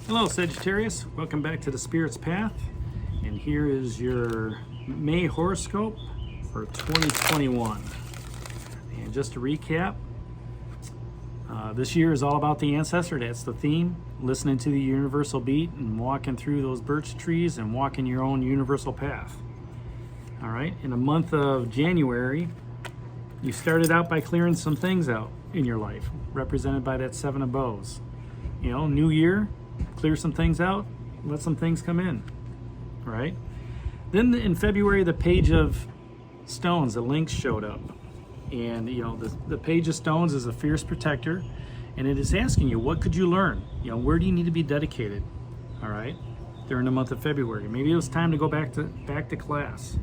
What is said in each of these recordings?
Hello Sagittarius, welcome back to the Spirit's Path, and here is your May horoscope for 2021. And just to recap, this year is all about the ancestor. That's the theme, listening to the universal beat and walking through those birch trees and walking your own universal path. All right, in the month of January, you started out by clearing some things out in your life, represented by that Seven of Bows. You know, new year, clear some things out, let some things come in, right? Then in February, the Page of Stones, the links showed up. And, you know, the Page of Stones is a fierce protector, and it is asking you, what could you learn? You know, where do you need to be dedicated, all right, during the month of February? Maybe it was time to go back to class.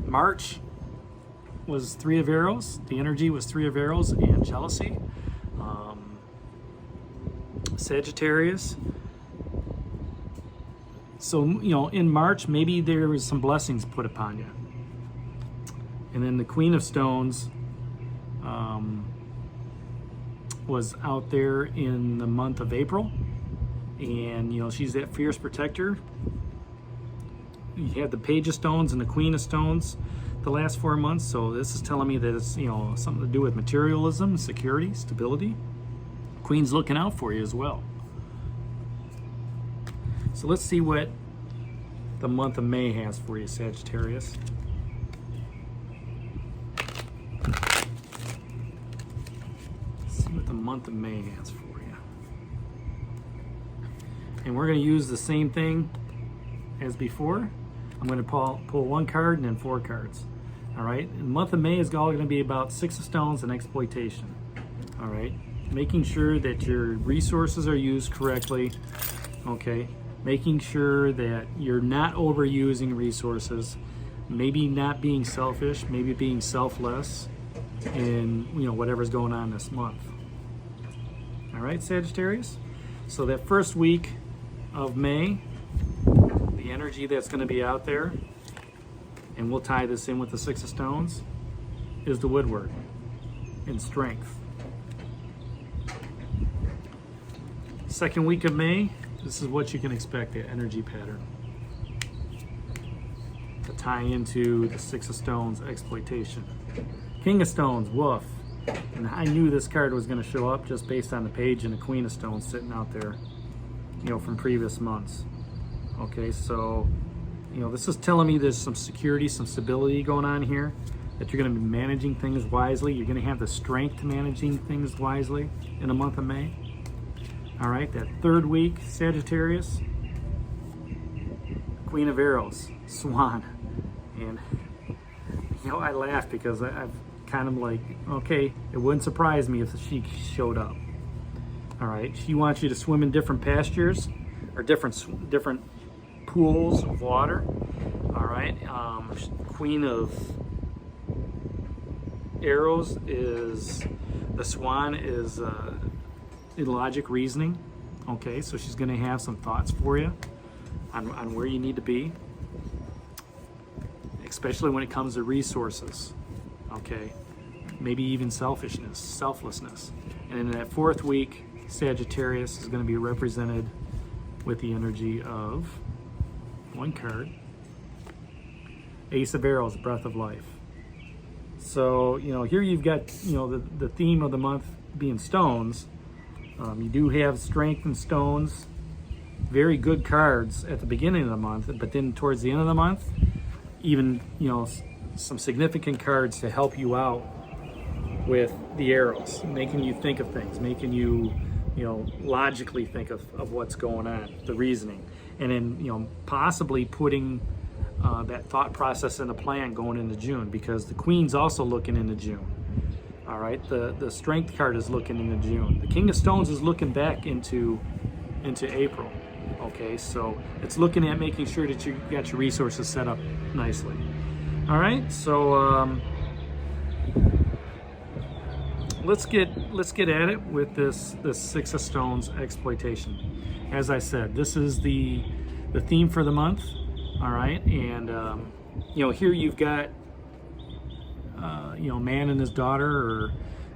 March was Three of Arrows. The energy was Three of Arrows and jealousy. Sagittarius. So, you know, in March, maybe there was some blessings put upon you. And then the Queen of Stones was out there in the month of April. And, you know, she's that fierce protector. You had the Page of Stones and the Queen of Stones the last 4 months. So this is telling me that it's, you know, something to do with materialism, security, stability. Queen's looking out for you as well. So let's see what the month of May has for you, Sagittarius. Let's see what the month of May has for you. And we're going to use the same thing as before. I'm going to pull one card and then 4 cards. All right. The month of May is all going to be about Six of Stones and exploitation. All right. Making sure that your resources are used correctly. Okay. Making sure that you're not overusing resources. Maybe not being selfish. Maybe being selfless. In, you know, whatever's going on this month. All right, Sagittarius. So that first week of May, the energy that's going to be out there, and we'll tie this in with the Six of Stones, is the woodwork and strength. Second week of May, this is what you can expect, the energy pattern. To tie into the Six of Stones, exploitation. King of Stones, woof. And I knew this card was going to show up just based on the Page and the Queen of Stones sitting out there, you know, from previous months. Okay, so, you know, this is telling me there's some security, some stability going on here, that you're going to be managing things wisely. You're going to have the strength to managing things wisely in the month of May. All right, that third week, Sagittarius, Queen of Arrows, Swan. And, you know, I laugh because I've kind of like, okay, it wouldn't surprise me if she showed up. All right, she wants you to swim in different pastures or different pools of water. All right, Queen of Arrows is, the Swan is logic, reasoning. Okay, so she's going to have some thoughts for you on where you need to be, especially when it comes to resources. Okay, maybe even selfishness, selflessness. And in that fourth week, Sagittarius is going to be represented with the energy of one card, Ace of Arrows, Breath of Life. So, you know, here you've got, you know, the theme of the month being stones. You do have strength and stones, very good cards at the beginning of the month, but then towards the end of the month, even, you know, some significant cards to help you out with the arrows, making you think of things, making you, you know, logically think of what's going on, the reasoning, and then, you know, possibly putting that thought process in a plan going into June, because the Queen's also looking into June. All right, the Strength card is looking into June. The King of Stones is looking back into April. Okay, so it's looking at making sure that you got your resources set up nicely. All right, so let's get at it with this Six of Stones, exploitation. As I said, this is the theme for the month. All right, and you know, here you've got you know, man and his daughter, or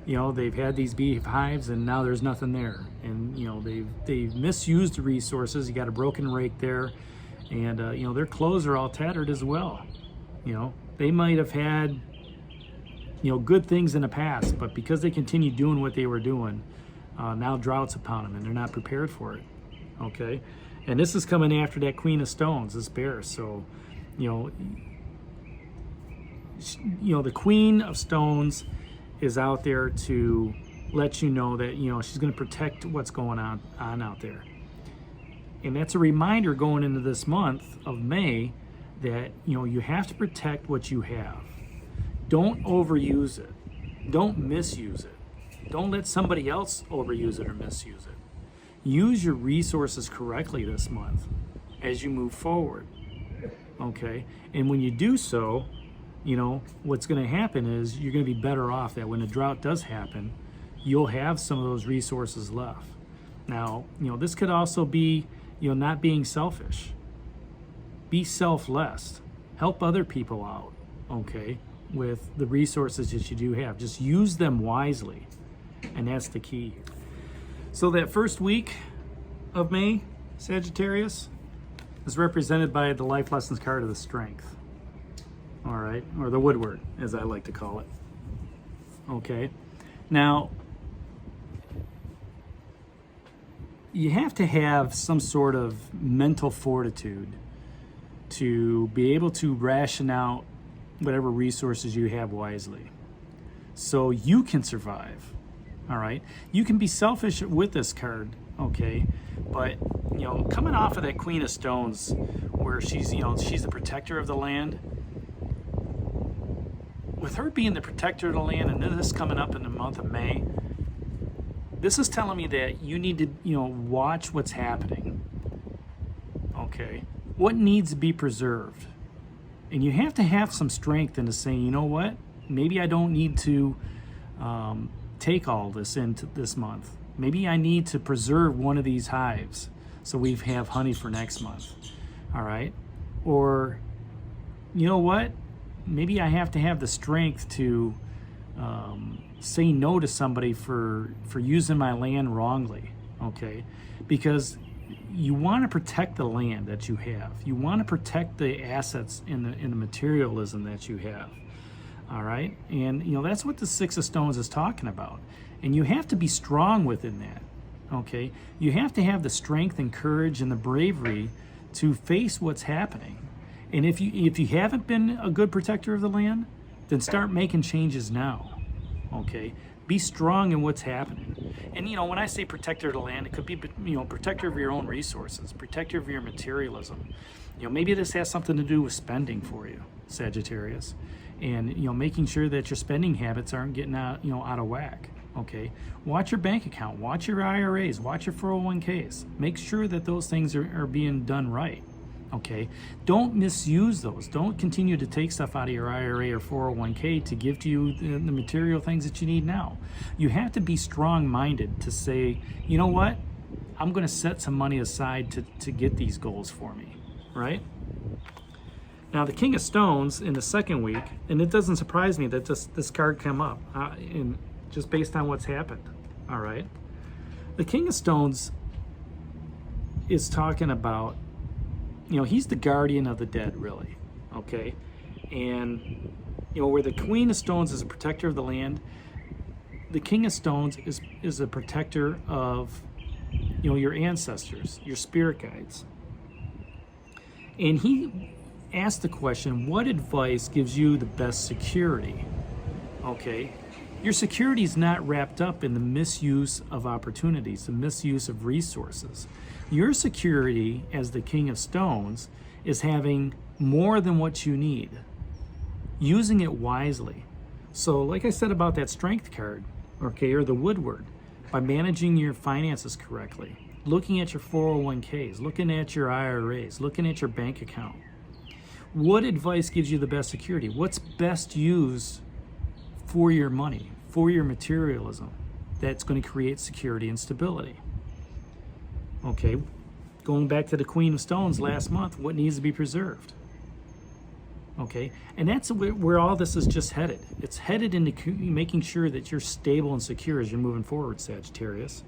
you know, they've had these beehives and now there's nothing there. And, you know, they've misused the resources. You got a broken rake there, and, you know, their clothes are all tattered as well. You know, they might have had, you know, good things in the past, but because they continue doing what they were doing, now drought's upon them and they're not prepared for it. Okay, and this is coming after that Queen of Stones, this bear. So, you know, the Queen of Stones is out there to let you know that, you know, she's going to protect what's going on out there. And that's a reminder going into this month of May that, you know, you have to protect what you have. Don't overuse it. Don't misuse it. Don't let somebody else overuse it or misuse it. Use your resources correctly this month as you move forward. Okay? And when you do so, you know, what's going to happen is you're going to be better off that when a drought does happen, you'll have some of those resources left. Now, you know, this could also be, you know, not being selfish. Be selfless. Help other people out, okay, with the resources that you do have. Just use them wisely, and that's the key. So that first week of May, Sagittarius, is represented by the Life Lessons card of the Strength. All right, or the Woodward, as I like to call it. Okay, now you have to have some sort of mental fortitude to be able to ration out whatever resources you have wisely so you can survive. All right, you can be selfish with this card, okay, but, you know, coming off of that Queen of Stones where she's, you know, she's the protector of the land, with her being the protector of the land, and this coming up in the month of May, this is telling me that you need to, you know, watch what's happening. Okay, what needs to be preserved, and you have to have some strength into saying, you know what, maybe I don't need to take all this into this month. Maybe I need to preserve one of these hives so we have honey for next month. All right, or you know what, maybe I have to have the strength to say no to somebody for using my land wrongly. Okay, because you want to protect the land that you have. You want to protect the assets in the materialism that you have. All right, and you know that's what the Six of Stones is talking about. And you have to be strong within that. Okay, you have to have the strength and courage and the bravery to face what's happening. And if you haven't been a good protector of the land, then start making changes now. Okay, be strong in what's happening. And you know, when I say protector of the land, it could be, you know, protector of your own resources, protector of your materialism. You know, maybe this has something to do with spending for you, Sagittarius, and, you know, making sure that your spending habits aren't getting out of whack. Okay, watch your bank account, watch your IRAs, watch your 401ks. Make sure that those things are being done right. Okay, don't misuse those. Don't continue to take stuff out of your IRA or 401k to give to you the material things that you need now. You have to be strong-minded to say, you know what, I'm going to set some money aside to get these goals for me, right? Now, the King of Stones in the second week, and it doesn't surprise me that this card came up, just based on what's happened, all right? The King of Stones is talking about, you know, he's the guardian of the dead, really, okay? And, you know, where the Queen of Stones is a protector of the land, the King of Stones is a protector of, you know, your ancestors, your spirit guides. And he asked the question, what advice gives you the best security? Okay, your security is not wrapped up in the misuse of opportunities, the misuse of resources. Your security as the King of Stones is having more than what you need, using it wisely. So like I said about that Strength card, okay, or the Woodward, by managing your finances correctly, looking at your 401ks, looking at your IRAs, looking at your bank account. What advice gives you the best security? What's best used for your money, for your materialism, that's going to create security and stability? Okay, going back to the Queen of Stones last month, what needs to be preserved? Okay, and that's where all this is just headed. It's headed into making sure that you're stable and secure as you're moving forward, Sagittarius.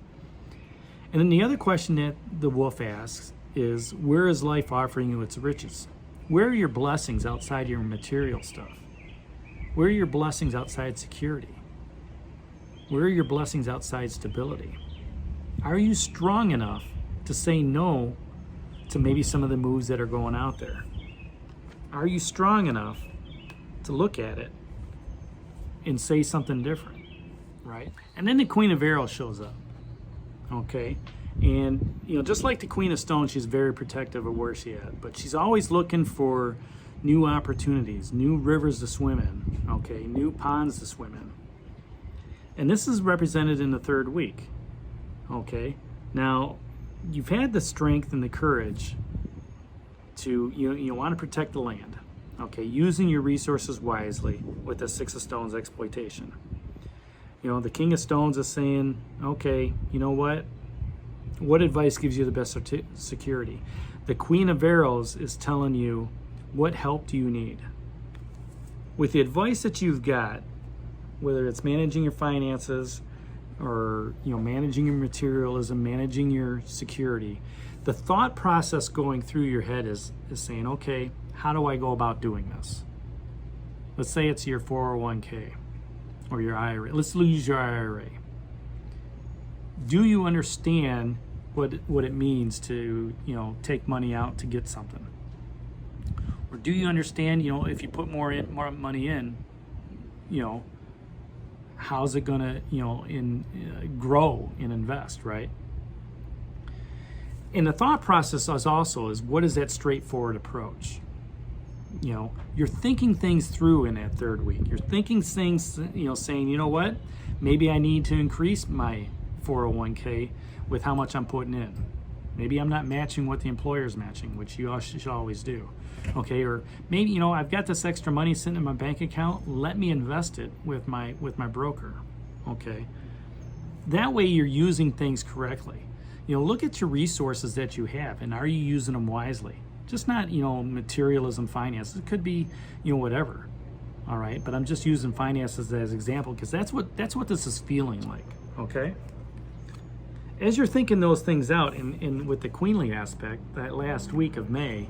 And then the other question that the wolf asks is, where is life offering you its riches? Where are your blessings outside your material stuff? Where are your blessings outside security? Where are your blessings outside stability? Are you strong enough to say no to maybe some of the moves that are going out there? Are you strong enough to look at it and say something different, right? And then the Queen of Arrows shows up, okay? And, you know, just like the Queen of Stones, she's very protective of where she's at, but she's always looking for new opportunities, new rivers to swim in, okay? New ponds to swim in. And this is represented in the third week, okay? Now, you've had the strength and the courage to, you want to protect the land, okay, using your resources wisely with the Six of Stones exploitation. You know, the King of Stones is saying, okay, you know what advice gives you the best security? The Queen of Arrows is telling you, what help do you need? With the advice that you've got, whether it's managing your finances or, you know, managing your materialism, managing your security, the thought process going through your head is saying, okay, how do I go about doing this? Let's say it's your 401k or your IRA. Let's use your IRA. Do you understand what it means to, you know, take money out to get something? Or do you understand, you know, if you put more money in, you know, how's it gonna, you know, grow and invest, right? And the thought process is what is that straightforward approach? You know, you're thinking things through in that third week. You're thinking things, you know, saying, you know what, maybe I need to increase my 401k with how much I'm putting in. Maybe I'm not matching what the employer's matching, which you should always do. Okay, or maybe, you know, I've got this extra money sitting in my bank account. Let me invest it with my broker. Okay, that way you're using things correctly. You know, look at your resources that you have, and are you using them wisely? Just not, you know, materialism, finance. It could be, you know, whatever. All right, but I'm just using finances as an example because that's what this is feeling like. Okay. As you're thinking those things out, and with the queenly aspect, that last week of May,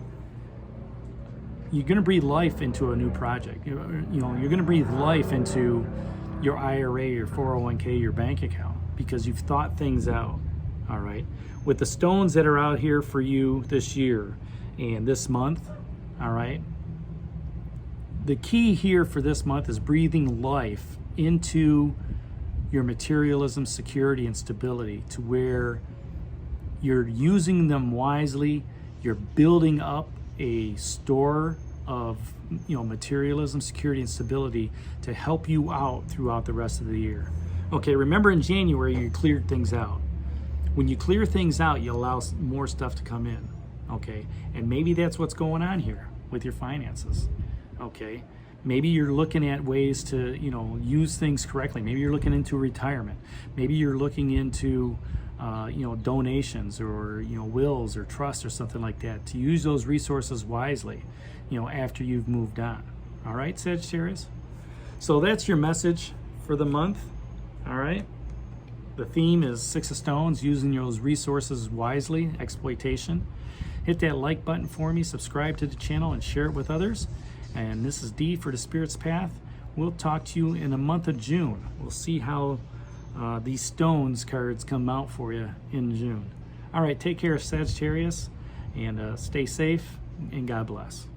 you're going to breathe life into a new project. You know, you're going to breathe life into your IRA, your 401k, your bank account, because you've thought things out. All right. With the stones that are out here for you this year and this month, all right, the key here for this month is breathing life into your materialism, security, and stability to where you're using them wisely. You're building up a store of, you know, materialism, security, and stability to help you out throughout the rest of the year. Okay, remember in January you cleared things out. When you clear things out, you allow more stuff to come in. Okay, and maybe that's what's going on here with your finances. Okay, maybe you're looking at ways to, you know, use things correctly. Maybe you're looking into retirement. Maybe you're looking into you know, donations or, you know, wills or trusts or something like that, to use those resources wisely, you know, after you've moved on. All right, Sagittarius? So that's your message for the month. All right. The theme is Six of Stones, using those resources wisely, exploitation. Hit that like button for me, subscribe to the channel, and share it with others. And this is D for the Spirit's Path. We'll talk to you in the month of June. We'll see how these stones cards come out for you in June. All right, take care, Sagittarius, and stay safe, and God bless.